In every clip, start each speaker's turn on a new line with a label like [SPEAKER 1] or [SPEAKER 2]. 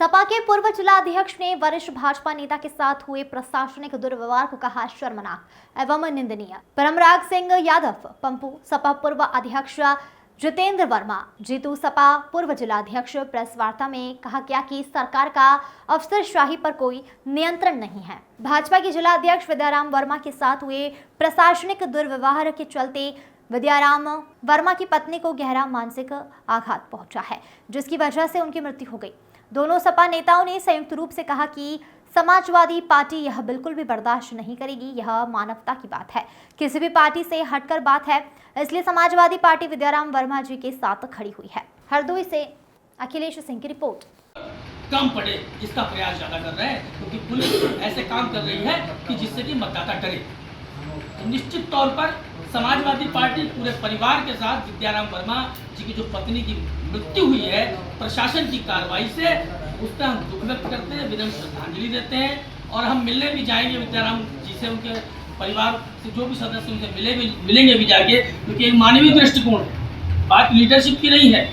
[SPEAKER 1] सपा के पूर्व जिलाध्यक्ष ने वरिष्ठ भाजपा नेता के साथ हुए प्रशासनिक दुर्व्यवहार को कहा शर्मनाक एवं निंदनीय। परमराग सिंह यादव पंपू, सपा पूर्व अध्यक्ष जितेंद्र वर्मा, जीतू सपा पूर्व जिलाध्यक्ष प्रेस वार्ता में कहा गया कि सरकार का अफसरशाही पर कोई नियंत्रण नहीं है। भाजपा के जिलाध्यक्ष विद्याराम वर्मा के साथ हुए प्रशासनिक दुर्व्यवहार के चलते विद्याराम वर्मा की पत्नी को गहरा मानसिक आघात पहुंचा है, जिसकी वजह से उनकी मृत्यु हो गई। दोनों सपा नेताओं ने संयुक्त रूप से कहा कि समाजवादी पार्टी यह बिल्कुल भी बर्दाश्त नहीं करेगी। यह मानवता की बात है, किसी भी पार्टी से हटकर बात है, इसलिए समाजवादी पार्टी विद्याराम वर्मा जी के साथ खड़ी हुई है। हरदोई से अखिलेश सिंह की रिपोर्ट।
[SPEAKER 2] कम पड़े इसका प्रयास ज्यादा कर रहे हैं, क्योंकि पुलिस ऐसे काम कर रही है कि जिससे कि मतदाता डरे। तो निश्चित तौर पर समाजवादी पार्टी पूरे परिवार के साथ विद्याराम वर्मा जी की जो पत्नी की मृत्यु हुई है, प्रशासन की कार्रवाई से उस पर हम दुख व्यक्त करते हैं, विनम्र श्रद्धांजलि देते हैं और हम मिलने भी जाएंगे विद्याराम जी से, उनके परिवार से जो भी सदस्य उनसे मिलेंगे भी जाके, क्योंकि एक मानवीय दृष्टिकोण है। बात लीडरशिप की नहीं है,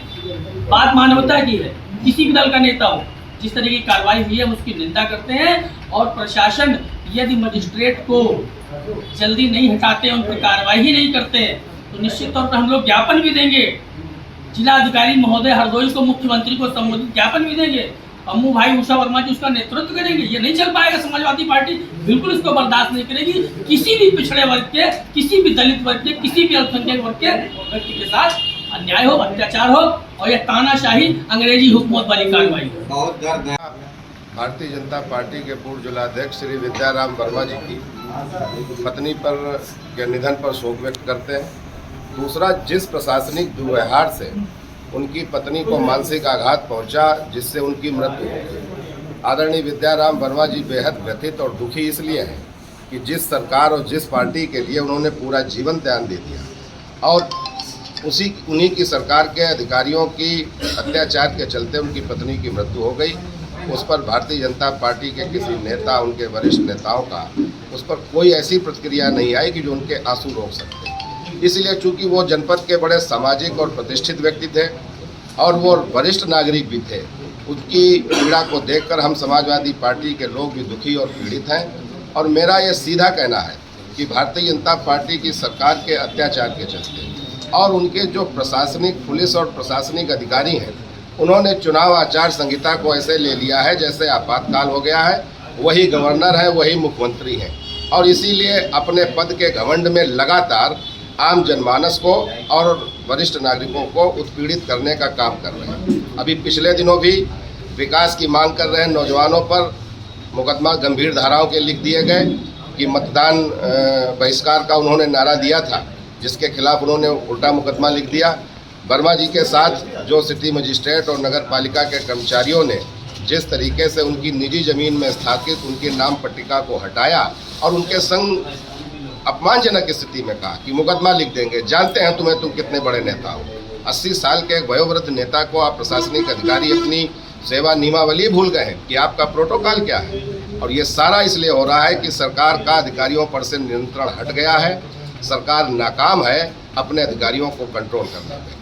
[SPEAKER 2] बात मानवता की है। किसी भी दल का नेता हो, जिस तरह की कार्रवाई हुई है हम उसकी निंदा करते हैं और प्रशासन यदि मजिस्ट्रेट को जल्दी नहीं हटाते, उन पर कार्रवाई ही नहीं करते हैं, तो निश्चित तौर पर हम लोग ज्ञापन भी देंगे। जिला अधिकारी महोदय हरदोई को, मुख्यमंत्री को संबोधित ज्ञापन भी देंगे। अम्मू भाई उषा वर्मा जी उसका नेतृत्व करेंगे। ये नहीं चल पाएगा, समाजवादी पार्टी बिल्कुल इसको बर्दाश्त नहीं करेगी। किसी भी पिछड़े वर्ग के, किसी भी दलित वर्ग के, किसी भी अल्पसंख्यक वर्ग के व्यक्ति के साथ अन्याय हो, अत्याचार हो और यह तानाशाही अंग्रेजी हुकूमत वाली कार्रवाई हो।
[SPEAKER 3] भारतीय जनता पार्टी के पूर्व जिलाध्यक्ष श्री विद्याराम वर्मा जी की पत्नी के निधन पर शोक व्यक्त करते हैं। दूसरा, जिस प्रशासनिक दुर्व्यवहार से उनकी पत्नी को मानसिक आघात पहुंचा, जिससे उनकी मृत्यु हो गई, आदरणीय विद्याराम वर्मा जी बेहद व्यथित और दुखी इसलिए हैं कि जिस सरकार और जिस पार्टी के लिए उन्होंने पूरा जीवन त्याग दे दिया और उन्हीं की सरकार के अधिकारियों की अत्याचार के चलते उनकी पत्नी की मृत्यु हो गई। उस पर भारतीय जनता पार्टी के किसी नेता, उनके वरिष्ठ नेताओं का उस पर कोई ऐसी प्रतिक्रिया नहीं आई कि जो उनके आंसू रोक सकते। इसलिए चूंकि वो जनपद के बड़े सामाजिक और प्रतिष्ठित व्यक्ति थे और वो वरिष्ठ नागरिक भी थे, उनकी पीड़ा को देखकर हम समाजवादी पार्टी के लोग भी दुखी और पीड़ित हैं। और मेरा ये सीधा कहना है कि भारतीय जनता पार्टी की सरकार के अत्याचार के चलते और उनके जो प्रशासनिक, पुलिस और प्रशासनिक अधिकारी हैं, उन्होंने चुनाव आचार संहिता को ऐसे ले लिया है जैसे आपातकाल हो गया है। वही गवर्नर है, वही मुख्यमंत्री हैं और इसीलिए अपने पद के घमंड में लगातार आम जनमानस को और वरिष्ठ नागरिकों को उत्पीड़ित करने का काम कर रहे हैं। अभी पिछले दिनों भी विकास की मांग कर रहे नौजवानों पर मुकदमा गंभीर धाराओं के लिख दिए गए कि मतदान बहिष्कार का उन्होंने नारा दिया था, जिसके खिलाफ उन्होंने उल्टा मुकदमा लिख दिया। वर्मा जी के साथ जो सिटी मजिस्ट्रेट और नगर पालिका के कर्मचारियों ने जिस तरीके से उनकी निजी ज़मीन में स्थापित उनकी नाम पट्टिका को हटाया और उनके संग अपमानजनक स्थिति में कहा कि मुकदमा लिख देंगे, जानते हैं तुम कितने बड़े नेता हो। 80 साल के एक वयोवृद्ध नेता को आप प्रशासनिक अधिकारी अपनी सेवा नियमावली भूल गए हैं कि आपका प्रोटोकॉल क्या है। और ये सारा इसलिए हो रहा है कि सरकार का अधिकारियों पर से नियंत्रण हट गया है। सरकार नाकाम है अपने अधिकारियों को कंट्रोल करने में।